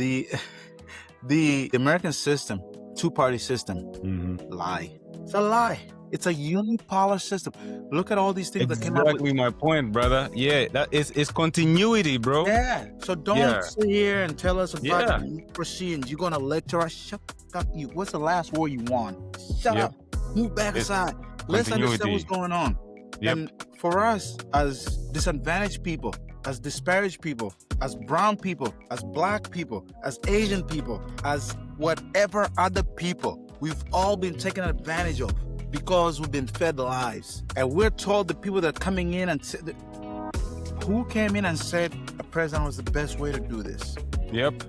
the the American system, two-party system, lie. It's a lie. It's a unipolar system. Look at all these things that came up with. Exactly my point, brother. Yeah, that is it's continuity, bro. Yeah. So don't sit here and tell us about democracy and you're gonna lecture us. Shut up, you. What's the last word you want? Shut up. Move back aside. Let's understand what's going on. And for us as disadvantaged people, as disparaged people, as brown people, as black people, as Asian people, as whatever other people, we've all been taken advantage of because we've been fed lies. And we're told the people that are coming in and who came in and said a president was the best way to do this? Yep.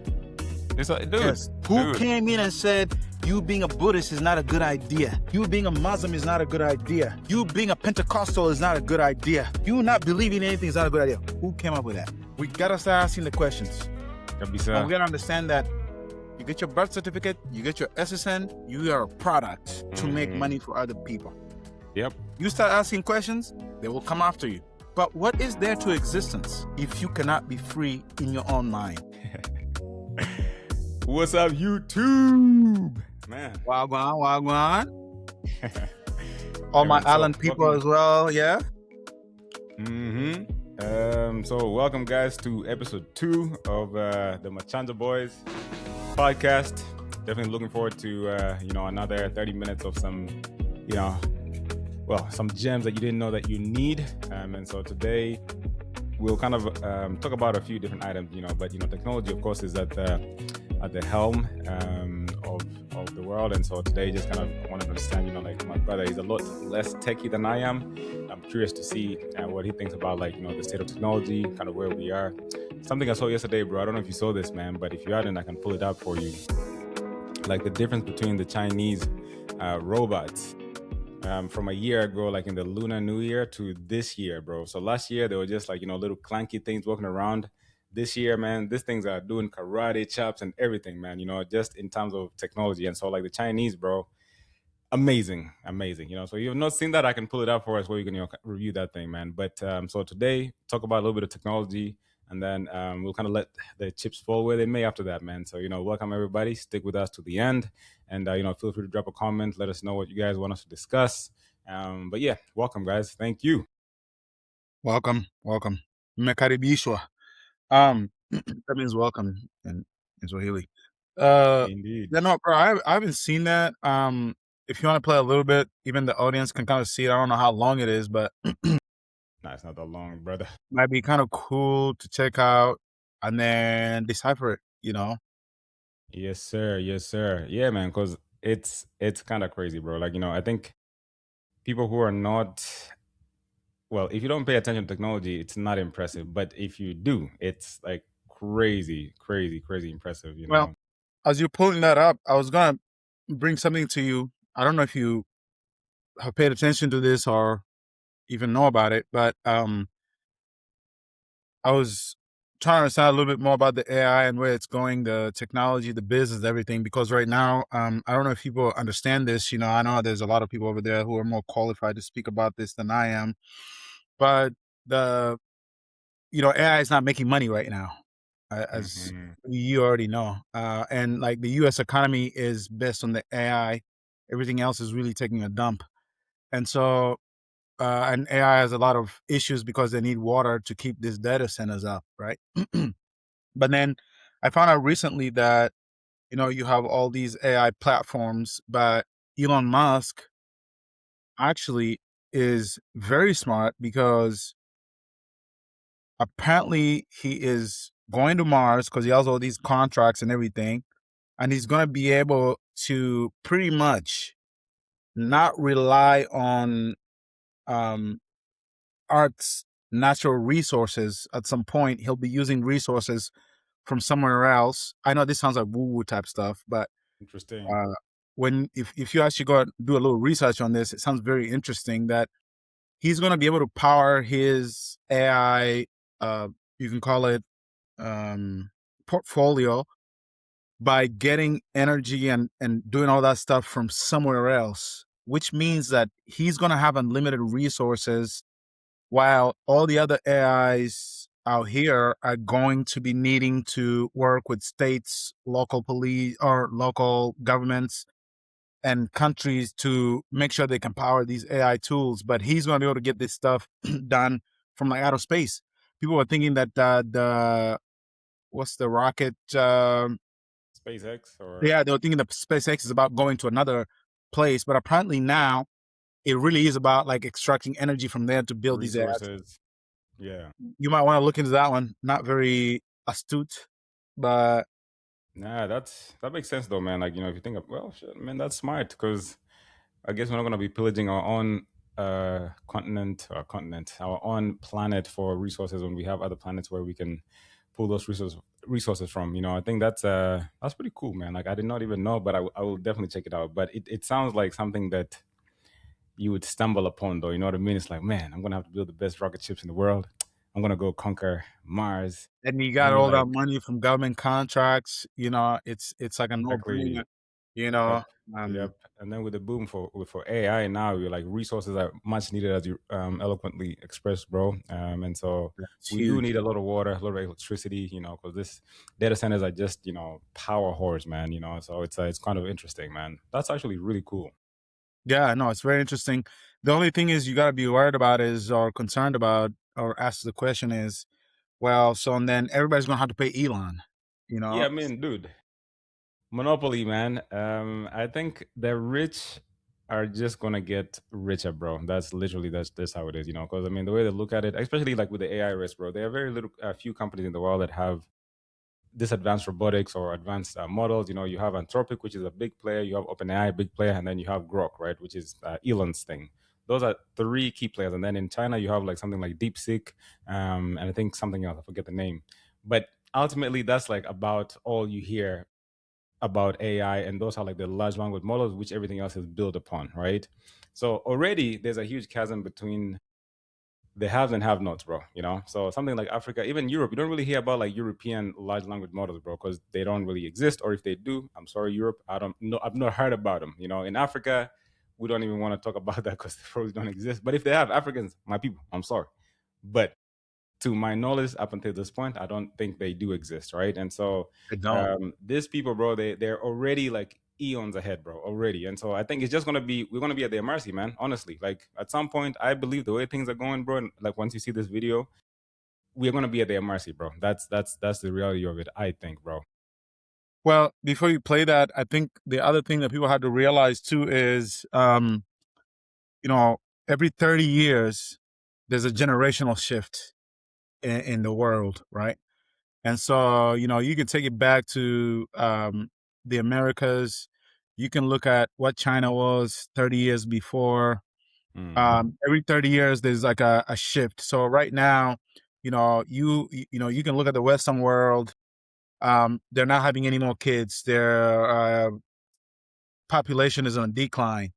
It's like, dude. Yes. Who came in and said you being a Buddhist is not a good idea? You being a Muslim is not a good idea. You being a Pentecostal is not a good idea. You not believing anything is not a good idea. Who came up with that? We gotta start asking the questions. And we gotta understand that you get your birth certificate, you get your SSN, you are a product to make money for other people. Yep. You start asking questions, they will come after you. But what is there to existence if you cannot be free in your own mind? What's up, YouTube? Man. Wagwan. All my island people as well, yeah? So welcome guys to episode 2 of the Machanja Boys Podcast. Definitely looking forward to another 30 minutes of some some gems that you didn't know that you need. And so today we'll kind of talk about a few different items, but technology of course is at the helm of the world. And so today just kind of wanted to understand, like my brother, he's a lot less techie than I am. I'm curious to see what he thinks about the state of technology, kind of where we are. Something I saw yesterday, bro. I don't know if you saw this, man, but if you hadn't, I can pull it up for you. Like the difference between the Chinese robots from a year ago, like in the Lunar New Year, to this year, bro. So last year, they were just little clanky things walking around. This year, man, these things are doing karate chops and everything, man, just in terms of technology. And so the Chinese, bro, amazing. So you've not seen that, I can pull it up for us where you can review that thing, man. But so today, talk about a little bit of technology, and then we'll kind of let the chips fall where they may after that, man. So, welcome everybody. Stick with us to the end. And, feel free to drop a comment. Let us know what you guys want us to discuss. But yeah, welcome, guys. Thank you. Welcome. Mmekaribishwa. That means welcome in Swahili. Indeed. Yeah, no, bro, I haven't seen that. If you want to play a little bit, even the audience can kind of see it. I don't know how long it is, but No, it's not that long, brother. Might be kind of cool to check out and then decipher it, Yes, sir. Yeah, man, because it's kind of crazy, bro. I think people who are not, well, if you don't pay attention to technology, it's not impressive. But if you do, it's crazy impressive, Well, as you're pulling that up, I was going to bring something to you. I don't know if you have paid attention to this or even know about it, but I was trying to understand a little bit more about the AI and where it's going, the technology, the business, everything, because right now, I don't know if people understand this. I know there's a lot of people over there who are more qualified to speak about this than I am, but AI is not making money right now, as you already know. And the U.S. economy is based on the AI. Everything else is really taking a dump. And so, and AI has a lot of issues because they need water to keep these data centers up, right? But then I found out recently that, you have all these AI platforms, but Elon Musk actually is very smart because apparently he is going to Mars because he has all these contracts and everything. And he's going to be able to pretty much not rely on Earth's natural resources. At some point, he'll be using resources from somewhere else. I know this sounds like woo-woo type stuff, but interesting. If you actually go and do a little research on this, it sounds very interesting that he's going to be able to power his AI, you can call it portfolio, by getting energy and doing all that stuff from somewhere else, which means that he's going to have unlimited resources while all the other AIs out here are going to be needing to work with states, local police, or local governments and countries to make sure they can power these AI tools. But he's going to be able to get this stuff done from like outer space. People are thinking that the what's the rocket? SpaceX or Yeah, they were thinking that SpaceX is about going to another place, but apparently now it really is about like extracting energy from there to build these AI. resources. Yeah. You might want to look into that one. Not very astute, but Nah, that makes sense though, man. Like, if you think of, well, shit, man, that's smart because I guess we're not gonna be pillaging our own continent, our own planet for resources when we have other planets where we can pull those resources from. I think that's pretty cool, man. Like I did not even know, but I will definitely check it out. But it sounds like something that you would stumble upon, though. You know what I mean? It's like, man, I'm gonna have to build the best rocket ships in the world. I'm gonna go conquer Mars. and you And got then you're all that like, money from government contracts. It's like a no brainer. exactly. You Yep. know, Yep. And then with the boom for AI now, you're like resources are much needed as you eloquently expressed, bro. And so it's we do huge. need a lot of water, a lot of electricity, because this data centers are just power whores, man. So it's kind of interesting, man. That's actually really cool. Yeah, no, it's very interesting. The only thing is you got to be worried about is or concerned about or ask the question is, well, so and then everybody's gonna have to pay Elon. You Yeah, know, I mean, dude, monopoly, man. I think the rich are just gonna get richer, bro. That's literally that's how it is, Because I mean, the way they look at it, especially like with the AI race, bro, there are very little, few companies in the world that have this advanced robotics or advanced models. You have Anthropic, which is a big player. You have OpenAI, big player, and then you have Grok, right, which is Elon's thing. Those are three key players. And then in China, you have like something like DeepSeek, and I think something else. I forget the name. But ultimately, that's like about all you hear about AI, and those are like the large language models, which everything else is built upon, right? So already there's a huge chasm between the haves and have-nots, bro. So something like Africa, even Europe, you don't really hear about like European large language models, bro, because they don't really exist. Or if they do, I'm sorry, Europe, I don't know, I've not heard about them. In Africa, we don't even want to talk about that because they probably don't exist. But if they have Africans, my people, I'm sorry, but to my knowledge, up until this point, I don't think they do exist, right? And so I don't. these people, bro, they're already like eons ahead, bro, already. And so I think it's just we're gonna be at their mercy, man. Honestly, like at some point, I believe the way things are going, bro. And like once you see this video, we're gonna be at their mercy, bro. That's the reality of it, I think, bro. Well, before you play that, I think the other thing that people had to realize too is, you know, every 30 years, there's a generational shift in the world, right? And so, you can take it back to the Americas. You can look at what China was 30 years before. Mm-hmm. Every 30 years, there's like a shift. So right now, you can look at the Western world. They're not having any more kids. Their population is on a decline.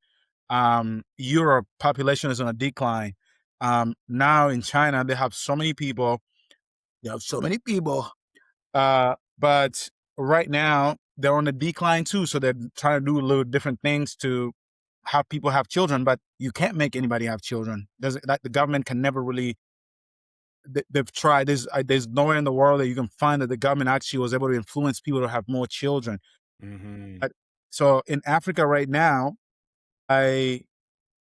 Europe population is on a decline. Now in China, they have so many people. They have so many people. But right now they're on a decline too. So they're trying to do a little different things to have people have children, but you can't make anybody have children. The government can never really. They've tried. There's nowhere in the world that you can find that the government actually was able to influence people to have more children. Mm-hmm. But, so in Africa right now, in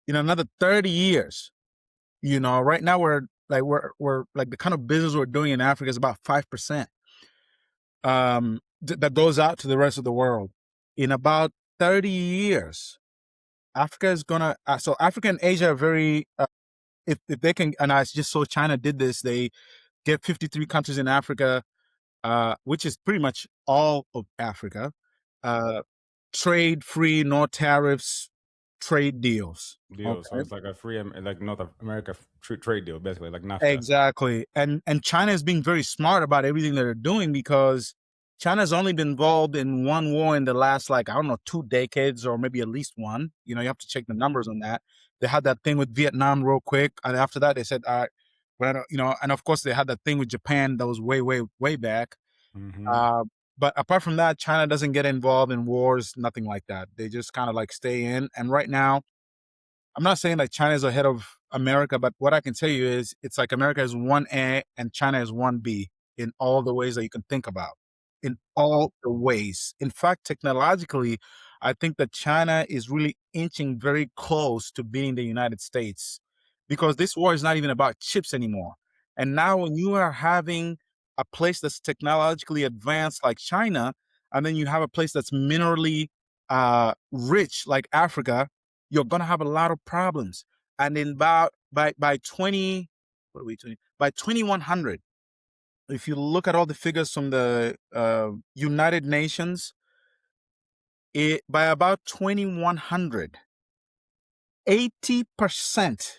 another 30 years, right now we're like the kind of business we're doing in Africa is about 5%. That goes out to the rest of the world. In about 30 years, Africa is gonna. So Africa and Asia are very. If they can, and I just saw China did this. They get 53 countries in Africa, which is pretty much all of Africa. Uh, Trade free, no tariffs, trade deals. Deal. So Okay. it's like a free, like North America trade deal, basically, like NAFTA. Exactly. And China is being very smart about everything that they're doing because China's only been involved in one war in the last, like, I don't know, 2 decades or maybe at least one. You have to check the numbers on that. They had that thing with Vietnam real quick. And after that, they said, all right, well, and of course they had that thing with Japan that was way, way, way back. Mm-hmm. Uh, but apart from that, China doesn't get involved in wars, nothing like that. They just kind of like stay in. And right now, I'm not saying that China is ahead of America, but what I can tell you is it's like America is 1A and China is 1B in all the ways that you can think about. In all the ways. In fact, technologically, I think that China is really inching very close to beating the United States because this war is not even about chips anymore. And now, when you are having a place that's technologically advanced like China, and then you have a place that's minerally rich like Africa, you're gonna have a lot of problems. And in about by 20, what are we 20? By 2100, if you look at all the figures from the United Nations, by about 2100, 80%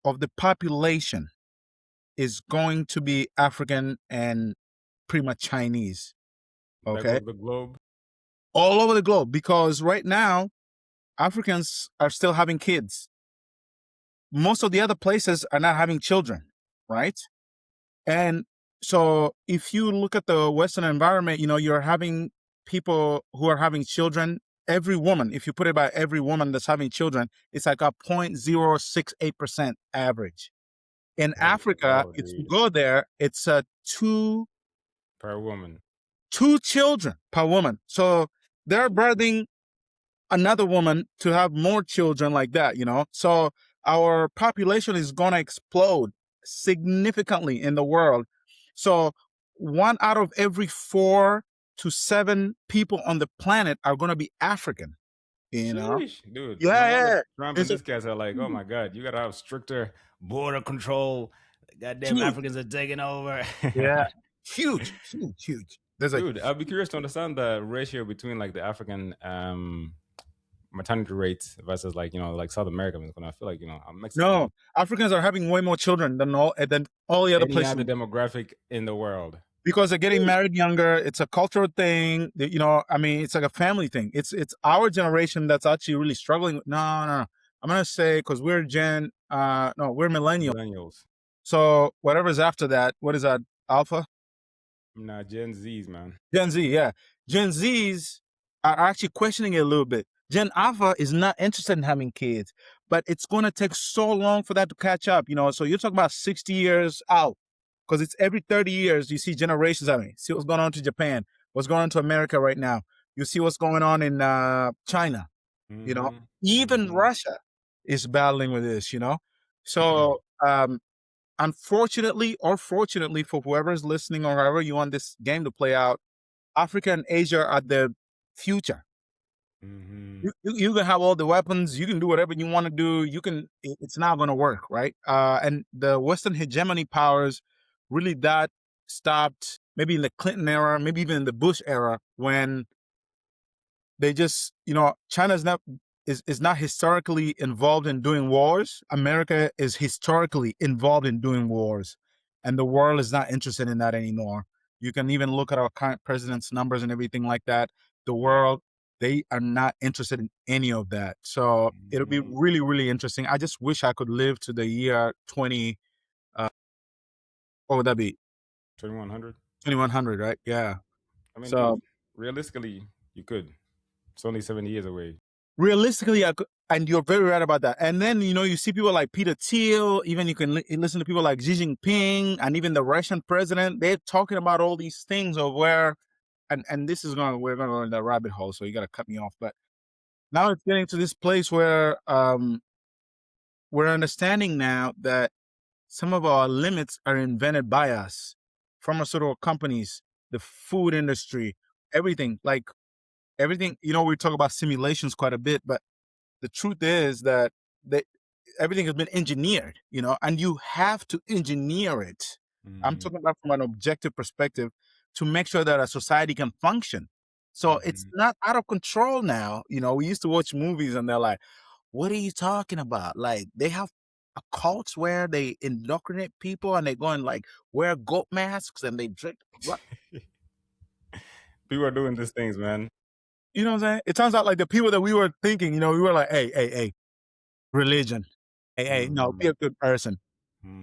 of the population is going to be African and pretty much Chinese. Back Okay. over the globe. All over the globe, because right now, Africans are still having kids. Most of the other places are not having children, right? And so if you look at the Western environment, you're having people who are having children. Every woman, if you put it by every woman that's having children, it's like a 0.068% average. In Africa, Oh, if you dude. go there, it's two Per woman. children per woman. So they're birthing another woman to have more children like that, So our population is going to explode significantly in the world. So 1 out of every 4 to 7 people on the planet are going to be African, Sheesh, dude. No wonder Yeah. Trump and It's this guys are like, oh my God, you gotta have stricter border control. Goddamn huge. Africans are taking over. Yeah. Huge. There's Dude, I'd be curious to understand the ratio between like the African maternity rates versus like, like South America. I feel like, I'm Mexican. No, Africans are having way more children than all the other Any places. other demographic in the world. Because they're getting married younger. It's a cultural thing. It's like a family thing. It's our generation that's actually really struggling. No. I'm gonna say because we're we're millennials. Millennials. So whatever's after that, what is that? Alpha? Nah, Gen Zs, man. Gen Z, yeah. Gen Zs are actually questioning it a little bit. Gen Alpha is not interested in having kids, but it's going to take so long for that to catch up. So you're talking about 60 years out. Because it's every 30 years you see generations. See what's going on to Japan, what's going on to America right now. You see what's going on in China. Even Russia is battling with this. So unfortunately or fortunately for whoever's listening or however you want this game to play out, Africa and Asia are the future. You can have all the weapons. You can do whatever you want to do. It's not going to work, right? And the Western hegemony powers really that stopped maybe in the Clinton era, maybe even in the Bush era, when they just, China's is not historically involved in doing wars. America is historically involved in doing wars, and the world is not interested in that anymore. You can even look at our current president's numbers and everything like that. The world, they are not interested in any of that. So it'll be really, really interesting. I just wish I could live to the year 20. What would that be? 2100. 2100, right? Yeah. I mean, dude, realistically, you could. It's only 70 years away. Realistically, I could, and you're very right about that. And then, you see people like Peter Thiel, even you can listen to people like Xi Jinping and even the Russian president. They're talking about all these things of where, and we're going to go in that rabbit hole, so you got to cut me off. But now it's getting to this place where we're understanding now that some of our limits are invented by us, pharmaceutical companies, the food industry, everything. We talk about simulations quite a bit, but the truth is that everything has been engineered, and you have to engineer it. I'm talking about from an objective perspective to make sure that a society can function. So it's not out of control now. We used to watch movies and they're like, what are you talking about? Like, they have a cults where they indoctrinate people and they go and like wear goat masks and they drink. People are doing these things, man. You know what I'm saying? It turns out like the people that we were thinking, we were like, hey, religion. Hey, no, be a good person.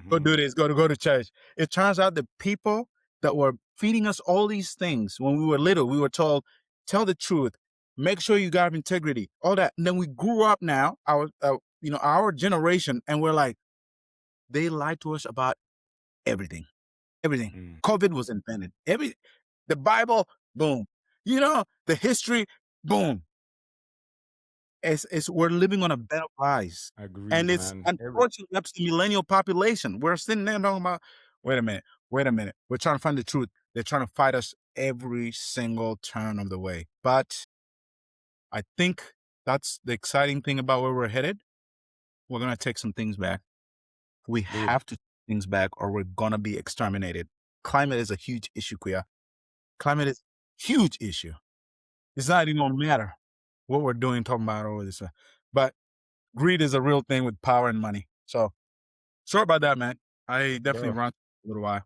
Go do this, go to church. It turns out the people that were feeding us all these things when we were little, we were told, tell the truth, make sure you got integrity, all that. And then we grew up now, our generation, and we're like, they lied to us about everything. Everything. Mm. COVID was invented. The Bible, boom. The history, boom. We're living on a bed of lies. And Agreed, it's man. unfortunately up to the millennial population. We're sitting there talking about, wait a minute. We're trying to find the truth. They're trying to fight us every single turn of the way. But I think that's the exciting thing about where we're headed. We're going to take some things back. We Dude, have to take things back or we're going to be exterminated. Climate is a huge issue, Kuya. Climate is a huge issue. It's not even going to matter what we're doing, talking about all this stuff. But greed is a real thing with power and money. So sorry about that, man. I definitely bro. run a little while.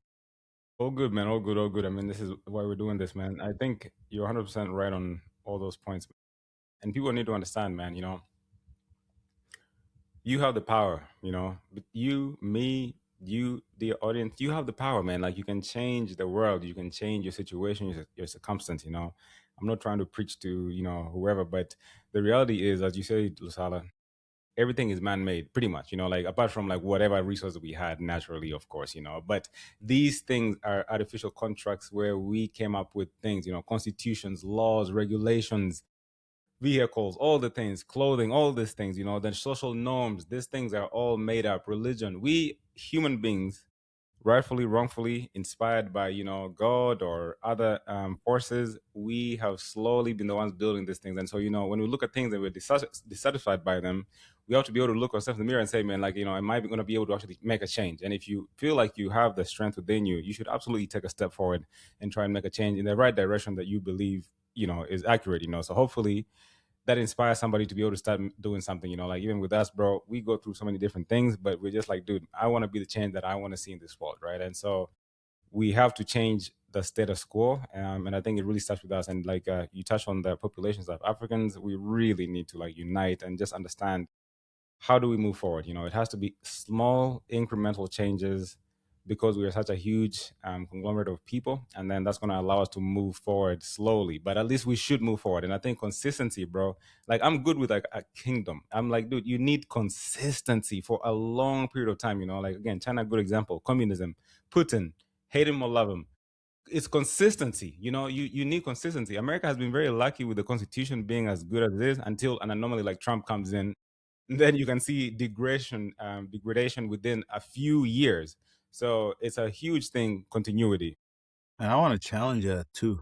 All good, man. All good, all good. I mean, this is why we're doing this, man. I think you're 100% right on all those points. And people need to understand, man, you have the power, but you, me, you, the audience, you have the power, man. Like, you can change the world, you can change your situation, your circumstance. I'm not trying to preach to whoever, but the reality is, as you say, Lusala, everything is man-made, pretty much. Like, apart from like whatever resources we had naturally, of course. But these things are artificial contracts where we came up with things, constitutions, laws, regulations, vehicles, all the things, clothing, all these things, then social norms, these things are all made up. Religion, we human beings, rightfully, wrongfully, inspired by, God or other forces, we have slowly been the ones building these things. And so, when we look at things and we're dissatisfied by them, we have to be able to look ourselves in the mirror and say, man, like, am I going to be able to actually make a change? And if you feel like you have the strength within you, you should absolutely take a step forward and try and make a change in the right direction that you believe, is accurate. So hopefully that inspires somebody to be able to start doing something. Like, even with us, bro, we go through so many different things, but we're just like, dude, I want to be the change that I want to see in this world, right? And so we have to change the status quo, and I think it really starts with us. And like, you touched on the populations of Africans, we really need to like unite and just understand, how do we move forward? It has to be small incremental changes, because we are such a huge conglomerate of people, and then that's going to allow us to move forward slowly, but at least we should move forward. And I think consistency, bro, like, I'm good with like a kingdom. I'm like, dude, you need consistency for a long period of time. Like, again, China, good example. Communism, Putin, hate him or love him, it's consistency. You need consistency. America has been very lucky with the constitution being as good as it is, until an anomaly like Trump comes in. Then you can see degradation within a few years. So it's a huge thing, continuity. And I want to challenge that too.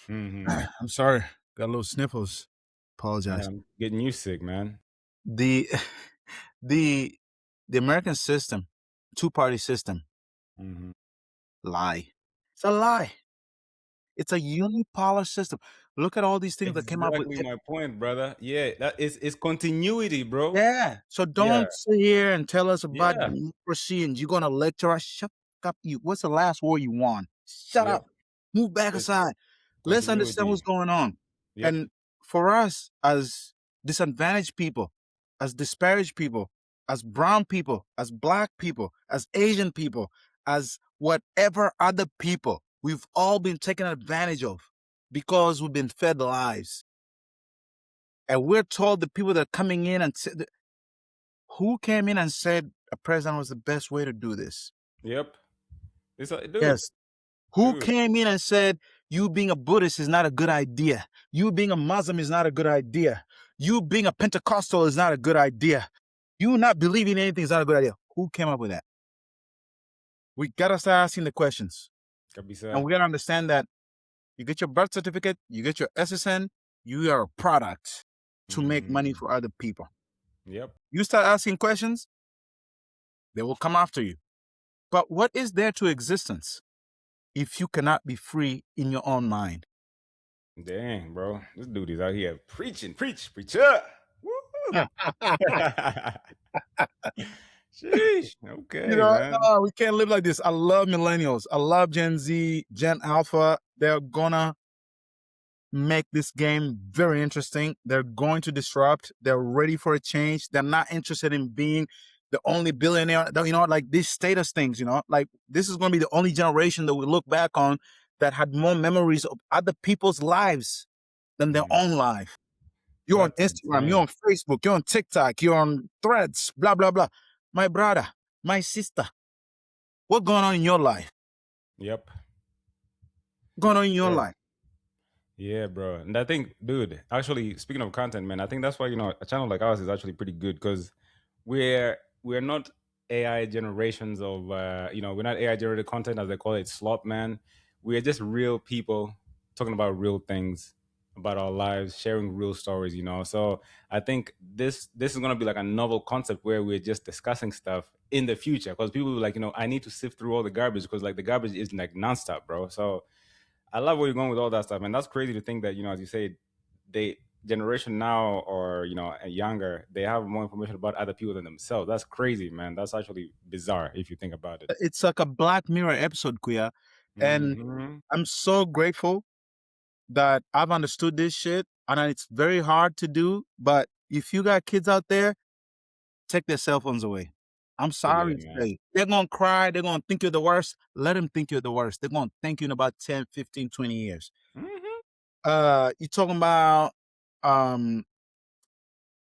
Hmm. I'm sorry. Got a little sniffles. Apologize. I'm getting you sick, man. The the the American system, two-party system, Hmm. lie. It's a lie. It's a unipolar system. Look at all these things that came up with Exactly my point, brother. Yeah, that is continuity, bro. yeah. So Yeah, don't sit here and tell us about yeah, democracy and you're gonna lecture us. Shut up. What's the last war you won? Shut yep. up. Move back It's aside. Let's understand continuity. what's going on. Yep. And for us as disadvantaged people, as disparaged people, as brown people, as black people, as Asian people, as whatever other people, we've all been taken advantage of because we've been fed lies. And we're told the people that are coming in and who came in and said a president was the best way to do this? Yep. It's a dude, Yes. Who dude. came in and said you being a Buddhist is not a good idea? You being a Muslim is not a good idea. You being a Pentecostal is not a good idea. You not believing anything is not a good idea. Who came up with that? We gotta start asking the questions. And Kabisa. we gotta understand that you get your birth certificate, you get your SSN, you are a product to make money Mhm. for other people. Yep. You start asking questions, they will come after you. But what is there to existence if you cannot be free in your own mind? Dang, bro. This dude is out here preaching, preacher. Woo! Sheesh. Okay, man. No, we can't live like this. I love millennials. I love Gen Z, Gen Alpha. They're gonna make this game very interesting. They're going to disrupt. They're ready for a change. They're not interested in being the only billionaire. Like these status things, like this is going to be the only generation that we look back on that had more memories of other people's lives than their Mm. own life. You're on That's Instagram, you're insane. on Facebook, you're on TikTok, you're on Threads, blah, blah, blah. My brother, my sister, what's going on in your life? Yep. Going on in your Bro. life? Yeah, bro. And I think, dude, actually, speaking of content, man, I think that's why, a channel like ours is actually pretty good because we're not AI generations of, we're not AI generated content as they call it, slop, man. We're just real people talking about real things, about our lives, sharing real stories, So I think this is gonna be like a novel concept where we're just discussing stuff in the future because people will be like, I need to sift through all the garbage because like the garbage is like nonstop, bro. So I love where you're going with all that stuff, and that's crazy to think that as you say, they generation now or younger, they have more information about other people than themselves. That's crazy, man. That's actually bizarre if you think about it. It's like a Black Mirror episode, Kuya. And Hmm. I'm so grateful that I've understood this shit. And it's very hard to do. But if you got kids out there, take their cell phones away. I'm Yeah, sorry to man. say. They're going to cry. They're going to think you're the worst. Let them think you're the worst. They're going to thank you in about 10, 15, 20 years. Hmm. You're talking about um,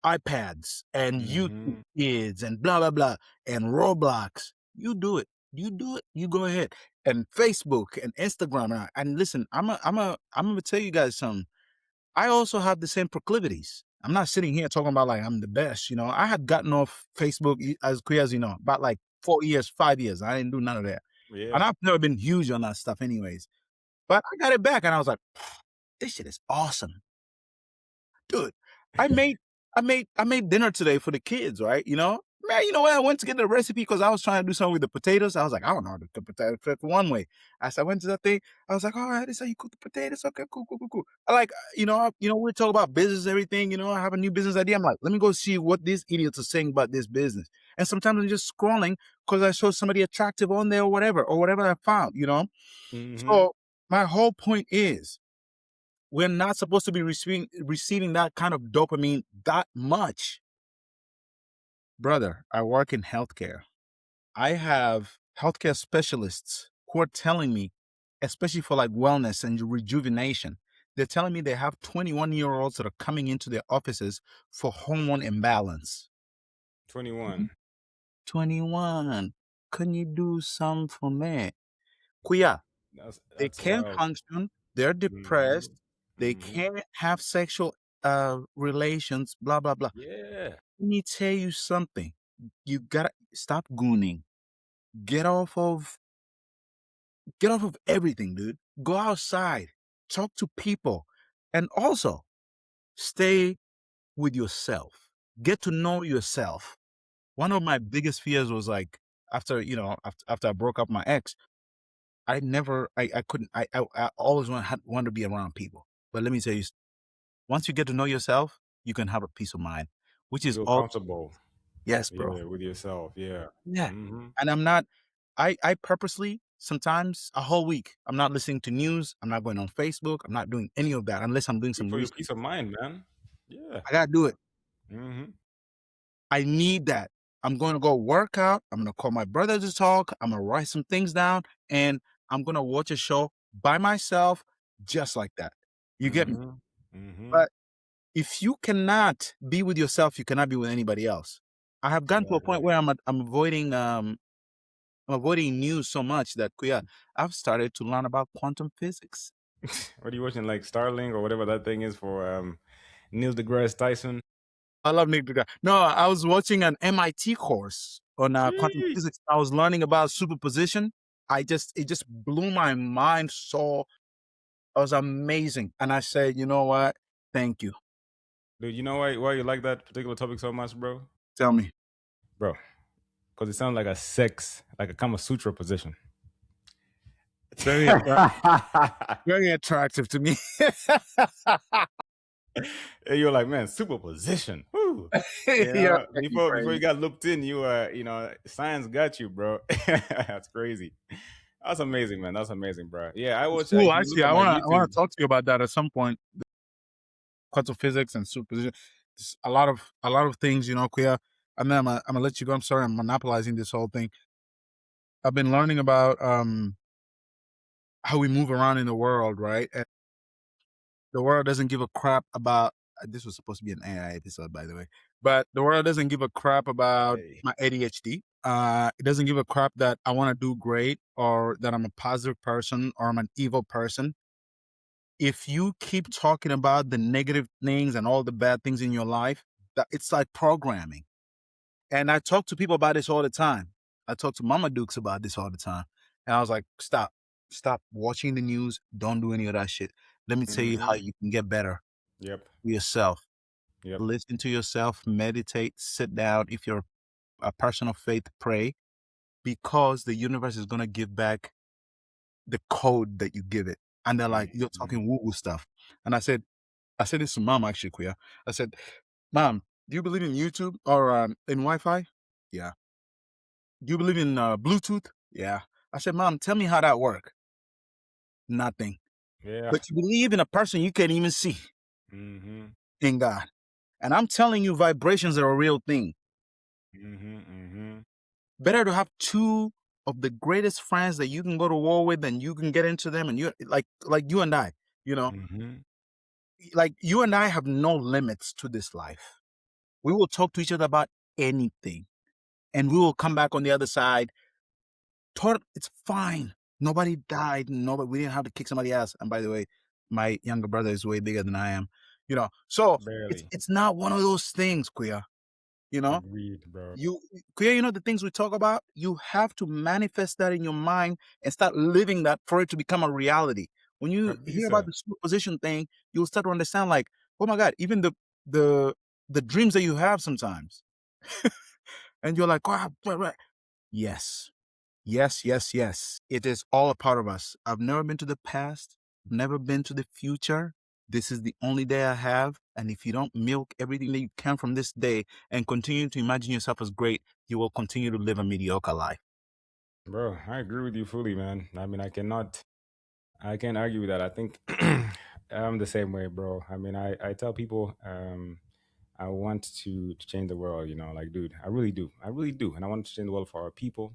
iPads and YouTube Hmm. Kids and blah, blah, blah, and Roblox. You do it. You do it. You go ahead. And Facebook and Instagram. And listen, I'm going to tell you guys something. I also have the same proclivities. I'm not sitting here talking about like I'm the best. I had gotten off Facebook as clear as about like 4 years, 5 years. I didn't do none of that. Yeah. And I've never been huge on that stuff anyways. But I got it back and I was like, this shit is awesome. Dude, I made dinner today for the kids, right? Man, you know what? I went to get the recipe because I was trying to do something with the potatoes. I was like, I don't know how to cook potato for one way. As I went to that thing, I was like, all right, this is how you cook the potatoes. Okay, cool, cool, cool, cool. I like, we talk about business, everything. I have a new business idea. I'm like, let me go see what these idiots are saying about this business. And sometimes I'm just scrolling because I saw somebody attractive on there or whatever I found. Hmm. So my whole point is, we're not supposed to be receiving that kind of dopamine that much. Brother, I work in healthcare. I have healthcare specialists who are telling me, especially for like wellness and rejuvenation, they're telling me they have 21-year-olds that are coming into their offices for hormone imbalance. 21. 21. Can you do some for me? Kuya, they That's can't wild. function. They're Hmm. depressed. They Hmm. can't have sexual relations, blah, blah, blah. Yeah. Let me tell you something. You gotta stop gooning. Get off of everything, dude. Go outside. Talk to people. And also stay with yourself. Get to know yourself. One of my biggest fears was like after I broke up my ex, I couldn't I always want to be around people. But let me tell you, once you get to know yourself, you can have a peace of mind, which You is feel all. comfortable. Yes, bro. Yeah, with yourself. Yeah. Yeah. Hmm. And I'm not, I purposely, sometimes a whole week, I'm not listening to news. I'm not going on Facebook. I'm not doing any of that unless I'm doing some For your research. peace of mind, man. Yeah. I got to do it. Hmm. I need that. I'm going to go work out. I'm going to call my brother to talk. I'm going to write some things down and I'm going to watch a show by myself just like that. You get me? Hmm. Hmm. But if you cannot be with yourself, you cannot be with anybody else. I have gotten to a point Exactly. where I'm avoiding news so much that Kuya, I've started to learn about quantum physics. What are you watching, like Starling or whatever that thing is for Neil deGrasse Tyson? I love Nick Degas. No, I was watching an MIT course on quantum Sheesh. physics. I was learning about superposition. It just blew my mind. So it was amazing. And I said, you know what? Thank you. Dude, you know why you like that particular topic so much, bro? Tell me. Bro, because it sounds like like a Kama Sutra position. It's very attractive to me. And you're like, man, superposition. Woo. Yeah, you Before you crazy. got looped in, science got you, bro. That's crazy. That's amazing, man. That's amazing, bro. Yeah, I It's watch. cool. If you look Actually, at my I wanna YouTube, talk to you about that at some point. Quantum physics and superposition. Just a lot of things, Kuya. And then I'm gonna let you go. I'm sorry, I'm monopolizing this whole thing. I've been learning about how we move around in the world, right? And the world doesn't give a crap about This was supposed to be an AI episode, by the way. But the world doesn't give a crap about Hey. my ADHD. It doesn't give a crap that I want to do great or that I'm a positive person or I'm an evil person. If you keep talking about the negative things and all the bad things in your life, that it's like programming. And I talk to people about this all the time. I talk to Mama Dukes about this all the time. And I was like, stop watching the news. Don't do any of that shit. Let me tell you how Mm-hmm. you can get better Yep. for yourself. Yep. Listen to yourself, meditate, sit down. If you're a person of faith, pray, because the universe is going to give back the code that you give it. And they're like, you're Mm-hmm. talking woo woo stuff. And I said this to mom actually, Kuya. I said, Mom, do you believe in YouTube or in Wi Fi? Yeah. Do you believe in Bluetooth? Yeah. I said, Mom, tell me how that work. Nothing. Yeah. But you believe in a person you can't even see, Mm-hmm. in God. And I'm telling you, vibrations are a real thing. Mm-hmm. Mm-hmm. Better to have two of the greatest friends that you can go to war with and you can get into them, and you like you and I, you know, Mm-hmm. like you and I have no limits to this life. We will talk to each other about anything, and we will come back on the other side. It's fine. Nobody died. Nobody. We didn't have to kick somebody ass. And by the way, my younger brother is way bigger than I am. So it's Barely. it's not one of those things, Queer. You know, Agreed, bro. you Queer. You know the things we talk about. You have to manifest that in your mind and start living that for it to become a reality. When you hear about Kabisa. the superposition thing, you'll start to understand, like, oh my God, even the the dreams that you have sometimes, and you're like, oh, yes. Yes, yes, yes. It is all a part of us. I've never been to the past, never been to the future. This is the only day I have. And if you don't milk everything that you can from this day and continue to imagine yourself as great, you will continue to live a mediocre life. Bro, I agree with you fully, man. I mean, I can't argue with that. I think I'm the same way, bro. I mean, I tell people, I want to change the world, like, dude, I really do. I really do. And I want to change the world for our people.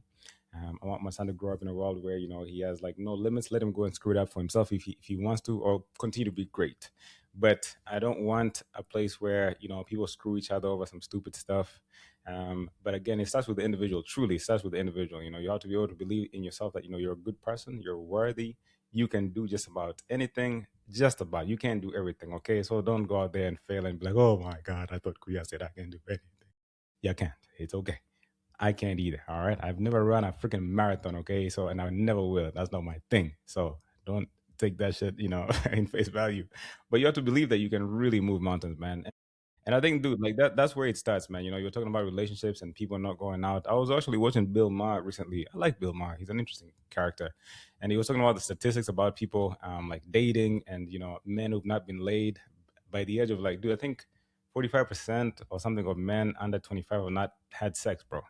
I want my son to grow up in a world where, he has like no limits. Let him go and screw it up for himself if he wants to, or continue to be great. But I don't want a place where, people screw each other over some stupid stuff. But again, it starts with the individual. Truly, it starts with the individual. You have to be able to believe in yourself that, you're a good person, you're worthy, you can do just about anything, just about. You can't do everything, okay? So don't go out there and fail and be like, oh my God, I thought Kuya said I can do anything. You can't. It's okay. I can't either. All right. I've never run a freaking marathon. Okay. So, and I never will. That's not my thing. So don't take that shit, in face value. But you have to believe that you can really move mountains, man. And I think, dude, like that's where it starts, man. You're talking about relationships and people not going out. I was actually watching Bill Maher recently. I like Bill Maher. He's an interesting character. And he was talking about the statistics about people like dating and, men who've not been laid by the age of like, dude, I think 45% or something of men under 25 have not had sex, bro.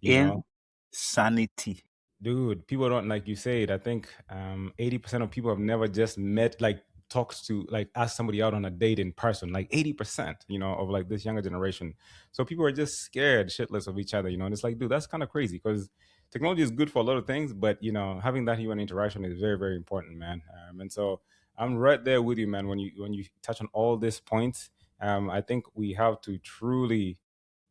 You know, Insanity. dude, people don't, like you said, I think 80% of people have never just met, like talked to, like asked somebody out on a date in person, like 80%, of like this younger generation. So people are just scared shitless of each other, and it's like, dude, that's kind of crazy, because technology is good for a lot of things, but having that human interaction is very, very important, man. And so I'm right there with you, man, when you touch on all these points. I think we have to truly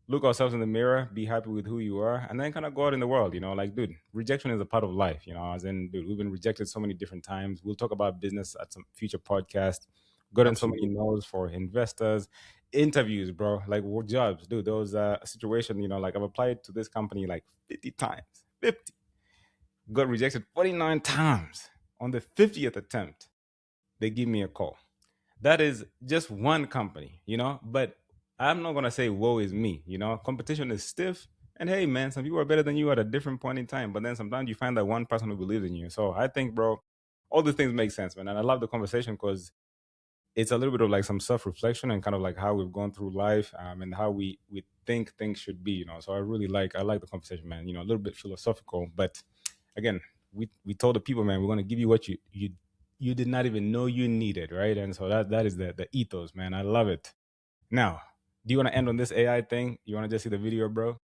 look ourselves in the mirror, be happy with who you are, and then kind of go out in the world, like, dude, rejection is a part of life, as in, dude, we've been rejected so many different times. We'll talk about business at some future podcast. Gotten so many Absolutely. no's for investors, interviews, bro, like work jobs, dude. There was a situation, like I've applied to this company like 50 times, 50, got rejected 49 times. On the 50th attempt, they give me a call. That is just one company, but I'm not going to say woe is me. Competition is stiff, and hey, man, some people are better than you at a different point in time, but then sometimes you find that one person who believes in you. So I think, bro, all the things make sense, man. And I love the conversation because it's a little bit of like some self-reflection and kind of like how we've gone through life, and how we think things should be, so I like the conversation, man. A little bit philosophical, but again, we told the people, man, we're going to give you what you did not even know you needed, right? And so that is the ethos, man. I love it. Now, do you want to end on this AI thing? You want to just see the video, bro?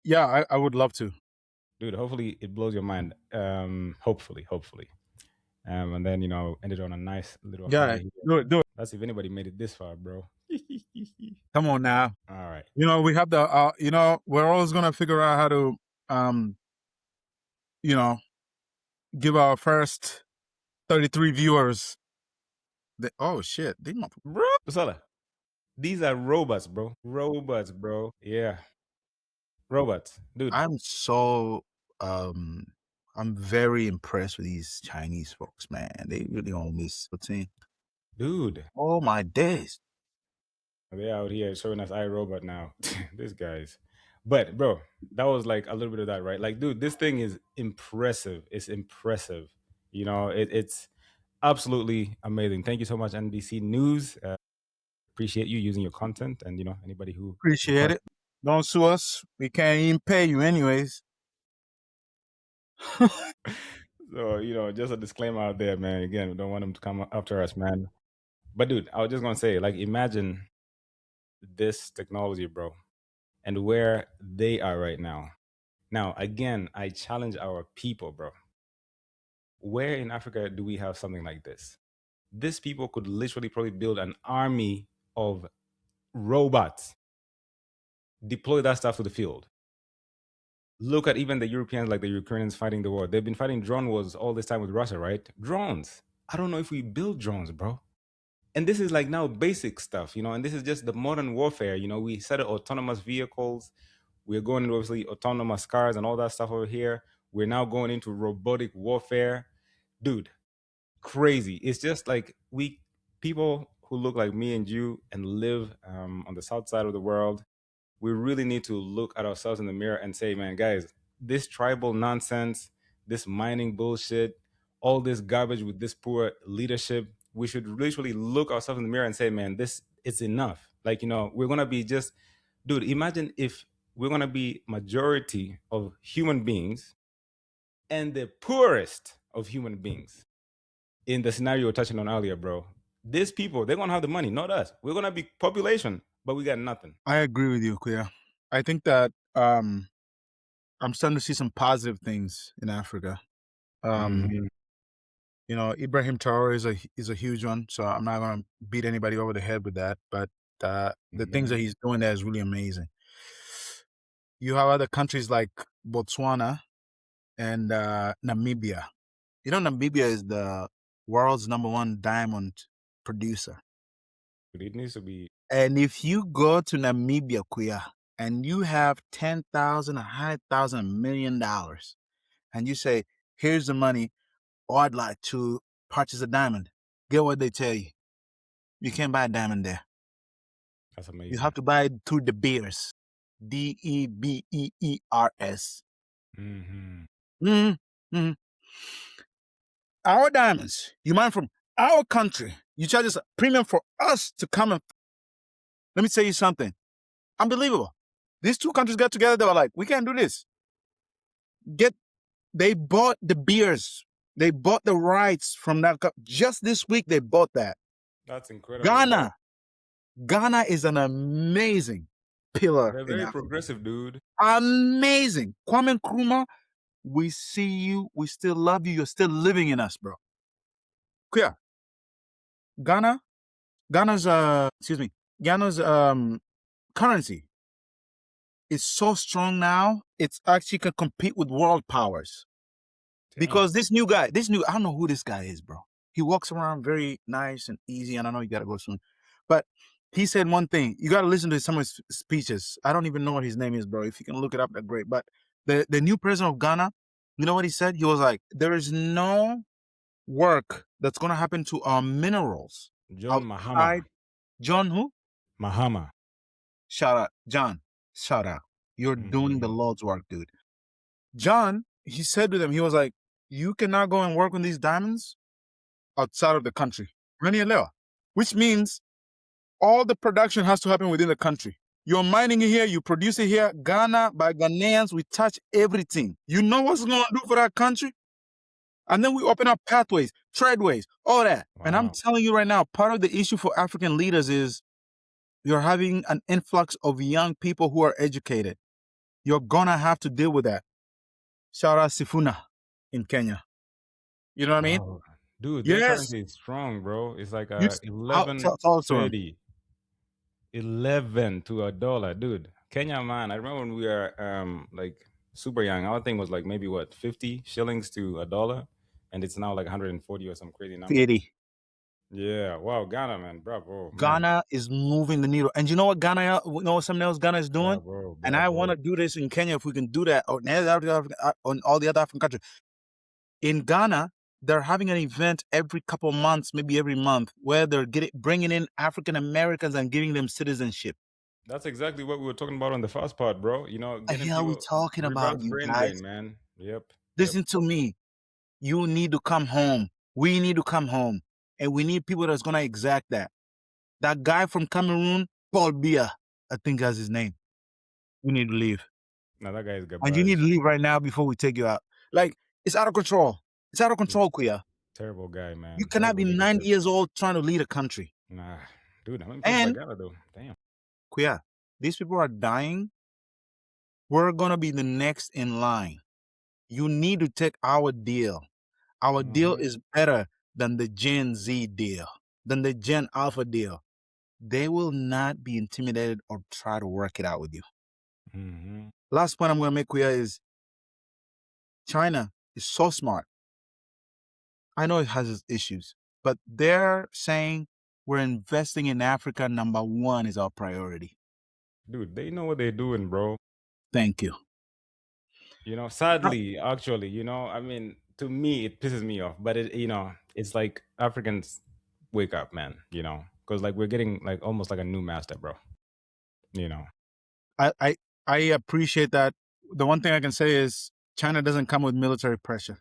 Yeah, I would love to. Dude, hopefully it blows your mind. Hopefully. And then ended on a nice little high Yeah, here. do it, do it. That's if anybody made it this far, bro. Come on now. All right. We have the, we're always gonna figure out how to, you know, give our first 33 viewers. Oh shit, Bro, Busala, these are robots, bro. Robots, bro. Yeah, robots, dude. um, I'm very impressed with these Chinese folks, man. They really own this thing. Dude, Oh my days. they out here showing us iRobot now. These guys. But bro, that was like a little bit of that, right? Like, dude, this thing is impressive. It's impressive. It's absolutely amazing. Thank you so much, NBC News. Appreciate you using your content, and anybody who Appreciate it. Don't sue us. We can't even pay you anyways. So just a disclaimer out there, man. Again, we don't want them to come after us, man. But dude, I was just gonna say, like, imagine this technology, bro, and where they are right now. Now, again, I challenge our people, bro. Where in Africa do we have something like this? These people could literally probably build an army of robots, deploy that stuff to the field. Look at even the Europeans, like the Ukrainians fighting the war. They've been fighting drone wars all this time with Russia, right? Drones. I don't know if we build drones, bro. And this is like now basic stuff, and this is just the modern warfare. We set up autonomous vehicles. We're going into obviously autonomous cars and all that stuff over here. We're now going into robotic warfare. Dude, crazy. It's just like people who look like me and you and live on the south side of the world, we really need to look at ourselves in the mirror and say, man, guys, this tribal nonsense, this mining bullshit, all this garbage with this poor leadership, we should literally look ourselves in the mirror and say, man, this it's enough. Like, we're gonna be just, dude, imagine if we're gonna be majority of human beings and the poorest of human beings in the scenario we are touching on earlier, bro. These people, they're gonna have the money, not us. We're gonna be population, but we got nothing. I agree with you, Kuya. I think that I'm starting to see some positive things in Africa. Mhm. Ibrahim Traore is a huge one, so I'm not gonna beat anybody over the head with that. But the things that he's doing there is really amazing. You have other countries like Botswana and Namibia. Namibia is the world's #1 diamond producer. It needs to be. And if you go to Namibia, Kuya, and you have $10,000, $100,000, $1 million, and you say, here's the money, or I'd like to purchase a diamond, get what they tell you. You can't buy a diamond there. That's amazing. You have to buy it through De Beers. DEBEERS. Our diamonds, you mine from our country. You charge us a premium for us to come and. Let me tell you something. Unbelievable. These two countries got together. They were like, we can't do this. They bought De Beers. They bought the rights from that. Just this week, they bought that. That's incredible. Ghana is an amazing pillar. They're very progressive, dude. Amazing. Kwame Nkrumah, we see you. We still love you. You're still living in us, bro. Clear. Ghana's currency is so strong now, it's actually can compete with world powers. Damn. Because this new, I don't know who this guy is, bro. He walks around very nice and easy, and I know you got to go soon. But he said one thing. You got to listen to some of his speeches. I don't even know what his name is, bro. If you can look it up, that's great. But the new president of Ghana, you know what he said? He was like, there is no work that's going to happen to our minerals. John Mahama. John who? Mahama. Shout out. John, shout out. You're doing the Lord's work, dude. John, he said to them, he was like, you cannot go and work on these diamonds outside of the country. Which means all the production has to happen within the country. You're mining it here, you produce it here. Ghana, by Ghanaians, we touch everything. You know what's going to do for that country? And then we open up pathways, tradeways, all that. Wow. And I'm telling you right now, part of the issue for African leaders is you're having an influx of young people who are educated. You're going to have to deal with that. Shout out Sifuna in Kenya. You know what I mean? Dude, their Yes. currency is strong, bro. It's like You tell it to him. 11.30, 11 to a dollar, dude. Kenya, man. I remember when we were like super young. Our thing was like maybe what 50 shillings to a dollar, and it's now like 140 or some crazy number. 80. Yeah, wow, Ghana, man, bravo, man, Ghana is moving the needle. And you know what Ghana, you know what something else Ghana is doing? bravo, And I want bravo. to do this in Kenya if we can do that, or on all the other African countries. In Ghana, they're having an event every couple of months, maybe every month, where they're bringing in African Americans and giving them citizenship. That's exactly what we were talking about on the first part, bro. You know, The getting hell we people talking about, reverse you brain guys? drain, man. Yep, yep. Listen to me. You need to come home. We need to come home. And we need people that's going to exact that. That guy from Cameroon, Paul Biya, I think that's his name. You need to leave. Now that guy is And you need garbage. to leave right now before we take you out. Like, it's out of control. It's out of control, Kuya. Terrible guy, man. You cannot Terrible be 90 leadership. years old trying to lead a country. Nah, dude, I'm impressed by And, Ghana though. Damn. Kuya, these people are dying. We're going to be the next in line. You need to take our deal. Our deal Mm-hmm. is better than the Gen Z deal, than the Gen Alpha deal. They will not be intimidated or try to work it out with you. Mm-hmm. Last point I'm going to make, Kuya, is China is so smart. I know it has its issues, but they're saying we're investing in Africa. Number one is our priority. Dude, they know what they're doing, bro. Thank you. You know, sadly, actually, you know, I mean, to me, it pisses me off. But it, you know, it's like Africans wake up, man. You know, because like we're getting like almost like a new master, bro. You know. I, I, I appreciate that. The one thing I can say is China doesn't come with military pressure.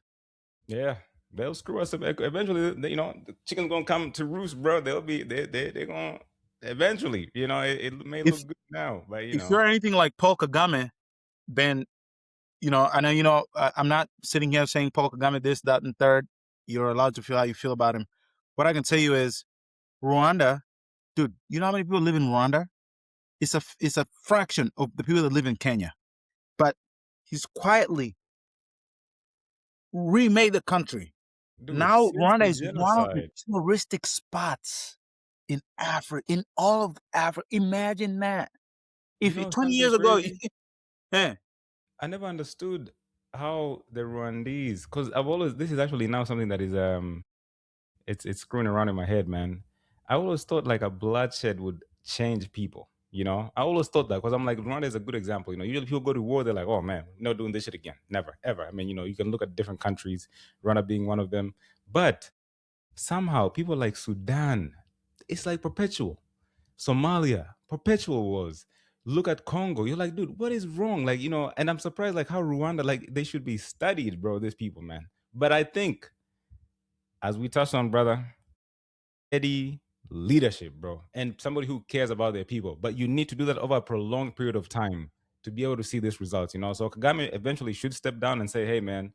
Yeah, they'll screw us up eventually. You know, the chicken's gonna come to roost, bro. They'll be they're gonna eventually. You know, it may If look good now, but you if know, you're anything like Paul Kagame, then I know I'm not sitting here saying Paul Kagame this, that, and third. You're allowed to feel how you feel about him. What I can tell you is Rwanda, dude. You know how many people live in Rwanda? It's a fraction of the people that live in Kenya. But he's quietly remade the country. dude, Now since Rwanda the is one of the genocide, touristic spots in Africa, in all of Africa. Imagine that. you If know 20 something years ago, crazy. eh, I never understood how the Rwandese, because I've always this is actually now something that is it's screwing around in my head, man. I always thought like a bloodshed would change people. You know, I always thought that because I'm like Rwanda is a good example. You know, usually people go to war, they're like, oh man, no doing this shit again, never, ever. I mean, you know, you can look at different countries, Rwanda being one of them, but somehow people like Sudan, it's like perpetual. Somalia, perpetual wars. Look at Congo. You're like, dude, what is wrong? Like, you know, and I'm surprised like how Rwanda, like they should be studied, bro, these people, man. But I think, as we touched on, brother, steady leadership, bro, and somebody who cares about their people. But you need to do that over a prolonged period of time to be able to see this results, you know. So Kagame eventually should step down and say, hey, man,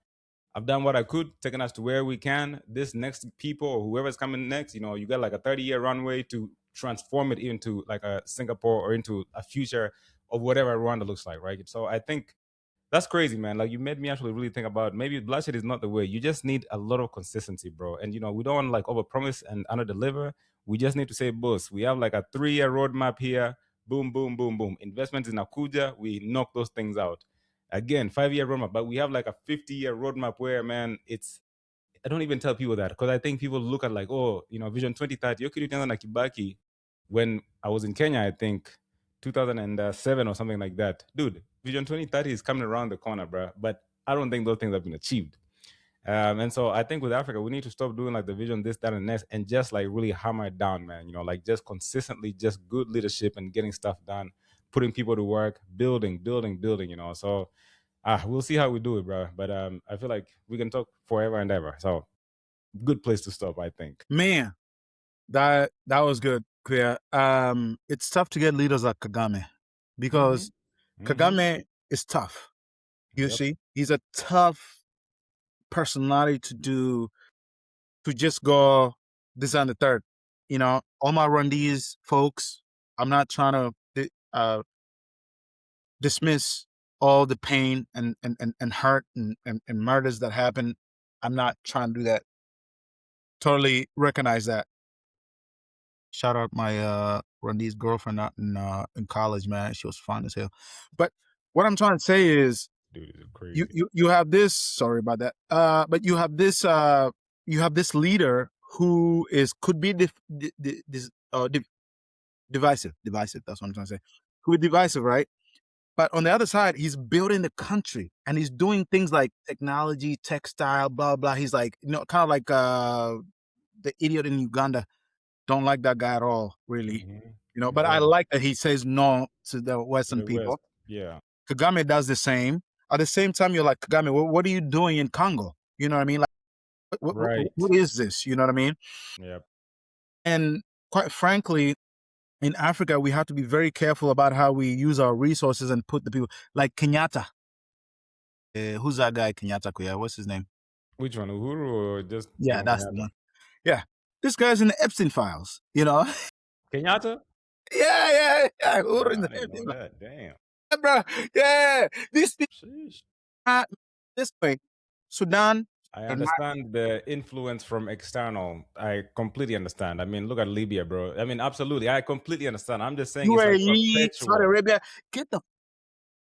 I've done what I could, taking us to where we can. This next people or whoever's coming next, you know, you got like a 30-year runway to transform it into like a Singapore or into a future of whatever Rwanda looks like, right? So I think that's crazy, man. Like you made me actually really think about maybe bloodshed is not the way. You just need a lot of consistency, bro. And you know, we don't want to like overpromise and underdeliver. We just need to say, boss, we have like a 3-year roadmap here. Boom, boom, boom, boom. Investments in Akuja, we knock those things out. Again, 5-year roadmap, but we have like a 50-year roadmap where, man, it's I don't even tell people that because I think people look at like, oh, you know, Vision 2030. Okay, na Kibaki. When I was in Kenya, I think 2007 or something like that. Dude, Vision 2030 is coming around the corner, bro. But I don't think those things have been achieved. And so I think with Africa, we need to stop doing like the vision, this, that, and next, and just like really hammer it down, man. You know, like just consistently, just good leadership and getting stuff done, putting people to work, building, building, building. You know, so we'll see how we do it, bro. But I feel like we can talk forever and ever. So good place to stop, I think. man, that was good, Kuya. It's tough to get leaders like Kagame Mm-hmm. because Mm-hmm. Kagame is tough. You Yep. see, he's a tough personality to just go this and the third. You know, all my Rwandese folks, I'm not trying to dismiss all the pain and hurt and murders that happen. I'm not trying to do that. totally recognize that. Shout out my Rwandese girlfriend out in college, man. She was fun as hell. But what I'm trying to say is Dude, is you crazy. you you have this, sorry about that. But you have this leader who is could be divisive. Divisive, that's what I'm trying to say. Who is divisive, right? But on the other side, he's building the country and he's doing things like technology, textile, blah blah. He's like, kind of like the idiot in Uganda. Don't like that guy at all, really. But I Yeah, like that he says no to the to Western the West. people. Yeah, Kagame does the same. At the same time, you're like, Kagame, what are you doing in Congo? You know what I mean? Like, what right. is this? You know what I mean? Yep. And quite frankly, in Africa, we have to be very careful about how we use our resources and put the people like Kenyatta. Who's that guy, Kenyatta Kuya? What's his name? Which one, Uhuru or just Yeah, Jomo that's the Kenyatta? one. Yeah. This guy's in the Epstein files, Kenyatta? yeah. Who Bro, in I the didn't know Epstein files? that. Damn. Yeah, bro. Yeah. These people Sheesh. are this way. Sudan I and understand the influence from external. I completely understand. I mean, look at Libya, bro. I mean, absolutely. I completely understand. I'm just saying it's like UAE, Saudi perpetual. Arabia. Get the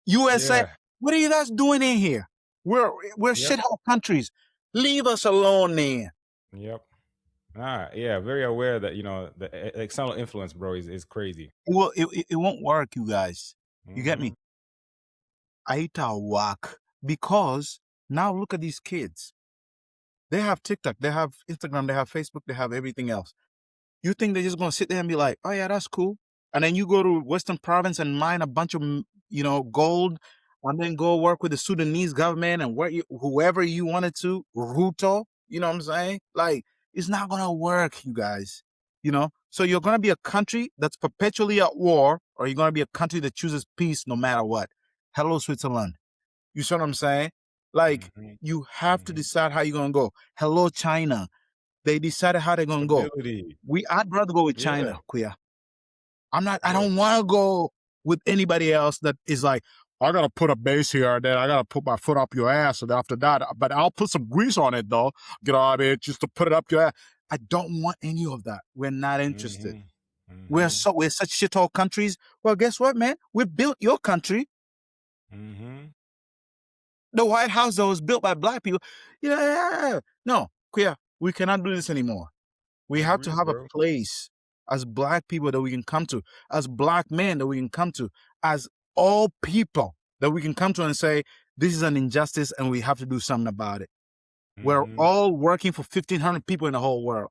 USA. Yeah. What are you guys doing in here? We're Yep. shithole countries. Leave us alone, man. Yep. Yeah. Very aware that, the external influence, bro, is crazy. Well, it won't work, you guys. You get Mm-hmm. me? Aita work because now look at these kids. They have TikTok, they have Instagram, they have Facebook, they have everything else. You think they're just gonna sit there and be like, "Oh yeah, that's cool," and then you go to Western Province and mine a bunch of gold, and then go work with the Sudanese government and whoever you wanted to, Ruto. You know what I'm saying? Like, it's not gonna work, you guys. So you're gonna be a country that's perpetually at war, or you're gonna be a country that chooses peace no matter what. Hello, Switzerland. You see what I'm saying? Like, Mm-hmm. you have to Mm-hmm. decide how you're gonna go. Hello, China. They decided how they're gonna go. Stability. I'd rather go with Yeah, China, Kuya. I bro. don't want to go with anybody else that is like, I gotta put a base here, then I gotta put my foot up your ass, and after that, but I'll put some grease on it though. Get out of it just to put it up your ass. I don't want any of that. We're not interested. Mm-hmm. We're Mm-hmm. such shithole countries. Well, guess what, man? We built your country. Mm-hmm. The White House that was built by black people. Yeah. No, Kuya, we cannot do this anymore. We have to Agreed, have a bro. place as black people that we can come to, as black men that we can come to, as all people that we can come to and say, this is an injustice and we have to do something about it. We're Mm-hmm. all working for 1,500 people in the whole world.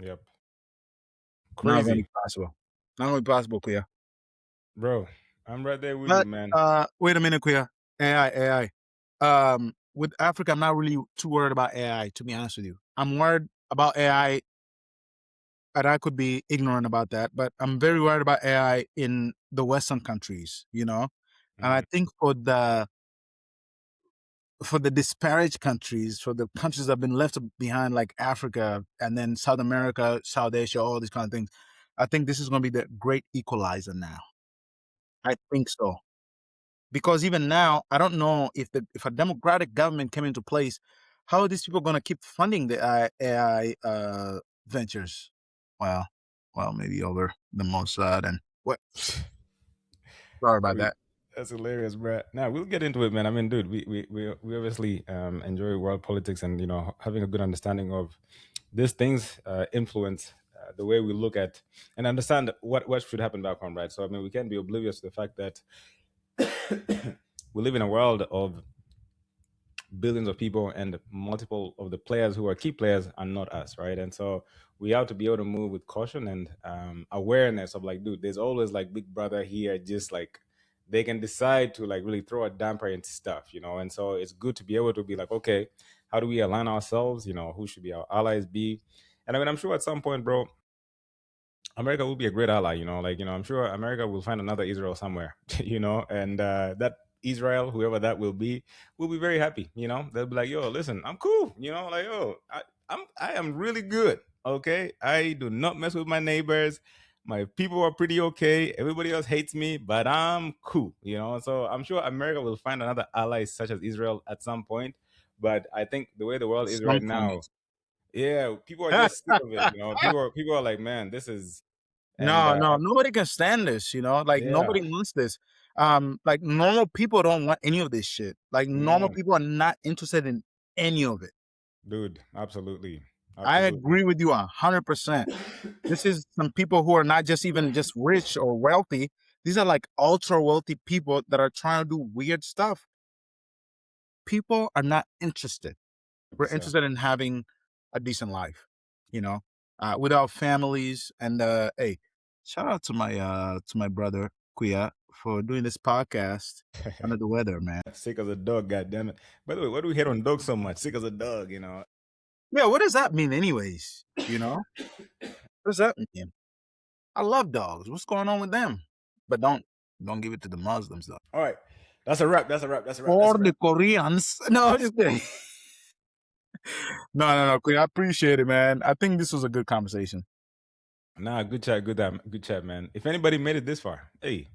Yep. Not going to Crazy, be possible. Not going to be possible, Kuya. bro. I'm right there with you, But man. wait a minute, Kuya. AI. With Africa, I'm not really too worried about AI, to be honest with you. I'm worried about AI, and I could be ignorant about that, but I'm very worried about AI in the Western countries, And I Mm-hmm. think for the disparaged countries, for the countries that have been left behind, like Africa and then South America, South Asia, all these kind of things, I think this is going to be the great equalizer now. I think so. Because even now, I don't know if a democratic government came into place, how are these people going to keep funding the AI ventures? Well, maybe over the Mossad and what? Sorry I about mean, that. that's hilarious, bro. Now we'll get into it, man. I mean, dude, we obviously enjoy world politics and having a good understanding of these things influence the way we look at and understand what should happen back home, right? So I mean, we can't be oblivious to the fact that we live in a world of billions of people and multiple of the players who are key players are not us, right? And so we have to be able to move with caution and awareness of like, dude, there's always like big brother here, just like they can decide to like really throw a damper into stuff, and so it's good to be able to be like, okay, how do we align ourselves, who should be our allies be? And I mean, I'm sure at some point, bro, America will be a great ally, I'm sure America will find another Israel somewhere, and that Israel, whoever that will be very happy, they'll be like, yo, listen, I'm cool, like, yo, I am really good, okay? I do not mess with my neighbors. My people are pretty okay. Everybody else hates me, but I'm cool, so I'm sure America will find another ally such as Israel at some point. But I think the way the world is Some right point. now, Yeah, people are just sick of it. People are like, man, this is and No, nobody can stand this, like yeah, nobody wants this. Like normal people don't want any of this shit. Like normal no, people are not interested in any of it. dude, absolutely, I absolutely. agree with you 100%. This is some people who are not just even just rich or wealthy. These are like ultra wealthy people that are trying to do weird stuff. People are not interested. We're So, interested in having a decent life, with our families. And hey, shout out to my brother Kuya for doing this podcast under the weather, man. sick as a dog, goddamn it. By the way, why do we hate on dogs so much? Sick as a dog, Yeah, what does that mean, anyways? What does that mean? I love dogs. What's going on with them? But don't give it to the Muslims though. All right, that's a wrap. That's a wrap. That's a wrap. That's Or a the wrap. Koreans. No, I'm just kidding. No, Kuya, I appreciate it, man. I think this was a good conversation. Nah, good chat, good chat, man. If anybody made it this far, hey,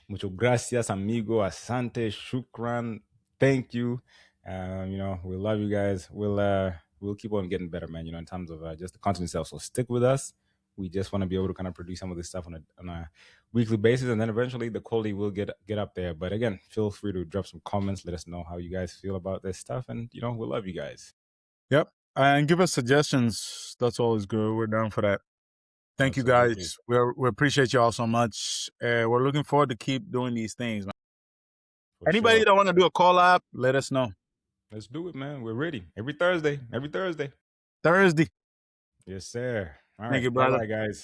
mucho gracias, amigo, asante, shukran, thank you. We love you guys. We'll keep on getting better, man. In terms of just the content itself. So stick with us. We just want to be able to kind of produce some of this stuff on a weekly basis, and then eventually the quality will get up there. But again, feel free to drop some comments. Let us know how you guys feel about this stuff, and we'll love you guys. Yep. And give us suggestions. That's always good. We're down for that. Thank you Absolutely. guys. We appreciate you all so much. We're looking forward to keep doing these things, man. For Anybody sure. that want to do a collab, let us know. Let's do it, man. We're ready. Every Thursday. Thursday. Yes, sir. All Thank right. you, brother. Bye-bye, guys.